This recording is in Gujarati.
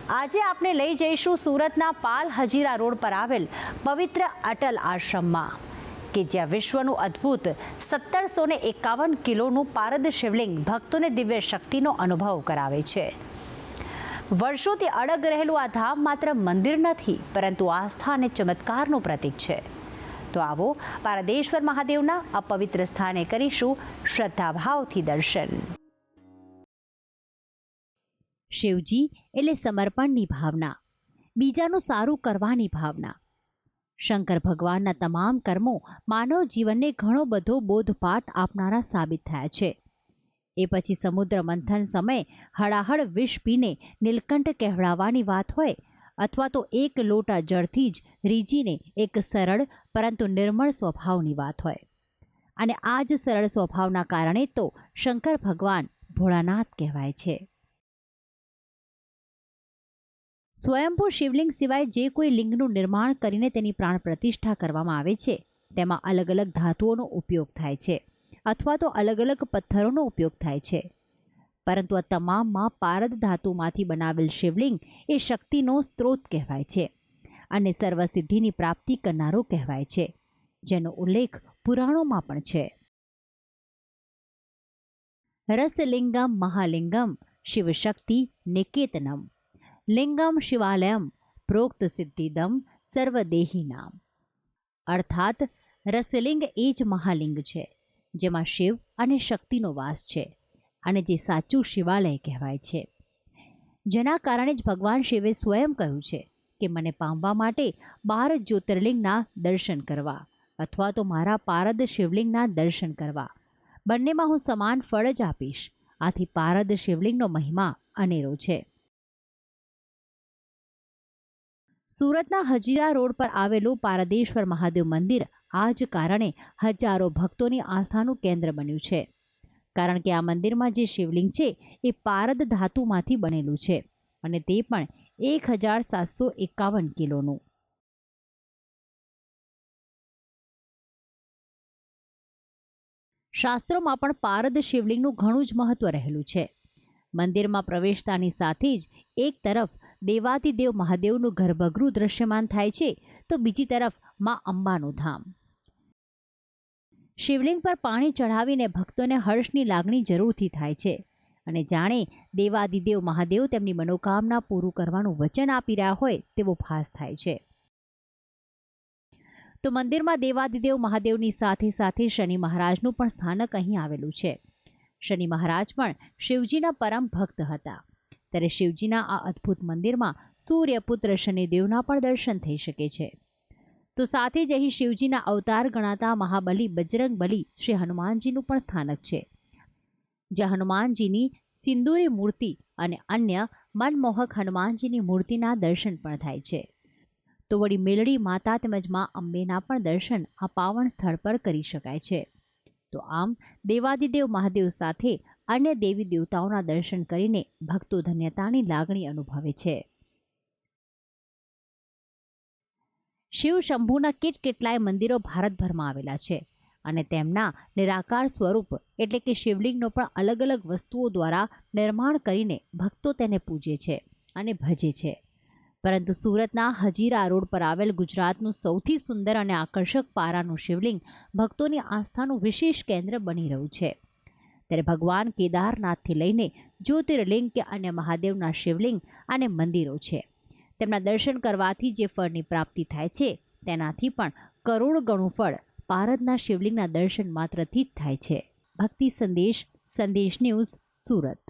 આજે આપણે લઈ જઈશું સુરતના પાલ હજીરા રોડ પર આવેલ પવિત્ર અટલ આશ્રમમાં કે જ્યાં વિશ્વનું અદ્ભુત 1751 કિલોનું પારદ શિવલિંગ ભક્તોને દિવ્ય શક્તિનો અનુભવ કરાવે છે। વર્ષોથી અડગ રહેલું આ ધામ માત્ર મંદિર નથી પરંતુ આસ્થા અને ચમત્કારનું પ્રતીક છે। તો આવો પારદેશ્વર મહાદેવના આ પવિત્ર સ્થાને કરીશું શ્રદ્ધાભાવથી દર્શન। શિવજી એટલે સમર્પણની ભાવના, બીજાનું સારું કરવાની ભાવના। શંકર ભગવાનના તમામ કર્મો માનવ જીવનને ઘણો બધો બોધપાઠ આપનારા સાબિત થયા છે। એ પછી સમુદ્ર મંથન સમયે હળાહળ વિષ પીને નીલકંઠ કહેવડાવવાની વાત હોય અથવા તો એક લોટા જળથી જ રીઝીને એક સરળ પરંતુ નિર્મળ સ્વભાવની વાત હોય, અને આ જ સરળ સ્વભાવના કારણે તો શંકર ભગવાન ભોળાનાથ કહેવાય છે। સ્વયંભૂ શિવલિંગ સિવાય જે કોઈ લિંગનું નિર્માણ કરીને તેની પ્રાણ પ્રતિષ્ઠા કરવામાં આવે છે તેમાં અલગ અલગ ધાતુઓનો ઉપયોગ થાય છે અથવા તો અલગ અલગ પથ્થરોનો ઉપયોગ થાય છે, પરંતુ આ તમામમાં પારદ ધાતુમાંથી બનાવેલ શિવલિંગ એ શક્તિનો સ્ત્રોત કહેવાય છે અને સર્વસિદ્ધિની પ્રાપ્તિ કરનારો કહેવાય છે, જેનો ઉલ્લેખ પુરાણોમાં પણ છે। રસલિંગમ મહાલિંગમ શિવશક્તિ નિકેતનમ લિંગમ શિવાલયમ પ્રોક્ત સિદ્ધિદમ સર્વદેહીનામ। અર્થાત રસલિંગ એ જ મહાલિંગ છે જેમાં શિવ અને શક્તિનો વાસ છે અને જે સાચું શિવાલય કહેવાય છે, જેના કારણે જ ભગવાન શિવે સ્વયં કહ્યું છે કે મને પામવા માટે 12 જ્યોતિર્લિંગના દર્શન કરવા અથવા તો મારા પારદ શિવલિંગના દર્શન કરવા, બંનેમાં હું સમાન ફળ જ આપીશ। આથી પારદ શિવલિંગનો મહિમા અનેરો છે। સુરતના હજીરા રોડ પર આવેલું પારદેશ્વર મહાદેવ મંદિર આ જ કારણે હજારો ભક્તોની આસ્થાનું કેન્દ્ર બન્યું છે, કારણ કે આ મંદિરમાં જે શિવલિંગ છે એ પારદ ધાતુમાંથી બનેલું છે અને તે પણ 1751 કિલોનું। શાસ્ત્રોમાં પણ પારદ શિવલિંગનું ઘણું જ મહત્વ રહેલું છે। મંદિરમાં પ્રવેશતાની સાથે જ એક તરફ દેવાધિદેવ મહાદેવનું ગર્ભગૃહ દ્રશ્યમાન થાય છે તો બીજી તરફ માં અંબાનું ધામ। શિવલિંગ પર પાણી ચઢાવીને ભક્તોને હર્ષની લાગણી જરૂરથી થાય છે અને જાણે દેવાધિદેવ મહાદેવ તેમની મનોકામના પૂરું કરવાનું વચન આપી રહ્યા હોય તેવો ભાસ થાય છે। તો મંદિરમાં દેવાધિદેવ મહાદેવની સાથે સાથે શનિ મહારાજનું પણ સ્થાનક અહીં આવેલું છે। શનિ મહારાજ પણ શિવજીના પરમ ભક્ત હતા, ત્યારે શિવજીના આ અદ્ભુત મંદિરમાં સૂર્યપુત્ર શનિદેવના પણ દર્શન થઈ શકે છે। તો સાથે જ અહીં શિવજીના અવતાર ગણાતા મહાબલી બજરંગ બલી શ્રી હનુમાનજીનું પણ સ્થાનક છે, જ્યાં હનુમાનજીની સિંદૂરી મૂર્તિ અને અન્ય મનમોહક હનુમાનજીની મૂર્તિના દર્શન પણ થાય છે। તો વળી મેલડી માતા તેમજ મા અંબેના પણ દર્શન આ પાવન સ્થળ પર કરી શકાય છે। તો આમ દેવાધિદેવ મહાદેવ સાથે અન્ય દેવી દેવતાઓના દર્શન કરીને ભક્તો ધન્યતાની લાગણી અનુભવે છે। શિવ શંભુના કેટલાય મંદિરો ભારતભરમાં આવેલા છે અને તેમના નિરાકાર સ્વરૂપ એટલે કે શિવલિંગનો પણ અલગ અલગ વસ્તુઓ દ્વારા નિર્માણ કરીને ભક્તો તેને પૂજે છે અને ભજે છે, પરંતુ સુરતના હજીરા રોડ પર આવેલ ગુજરાતનું સૌથી સુંદર અને આકર્ષક પારાનું શિવલિંગ ભક્તોની આસ્થાનું વિશેષ કેન્દ્ર બની રહ્યું છે। ત્યારે ભગવાન કેદારનાથથી લઈને જ્યોતિર્લિંગ કે અન્ય મહાદેવના શિવલિંગ અને મંદિરો છે, તેમના દર્શન કરવાથી જે ફળની પ્રાપ્તિ થાય છે તેનાથી પણ કરોડ ગણું ફળ પારદના શિવલિંગના દર્શન માત્રથી જ થાય છે। ભક્તિ સંદેશ, સંદેશ ન્યૂઝ, સુરત।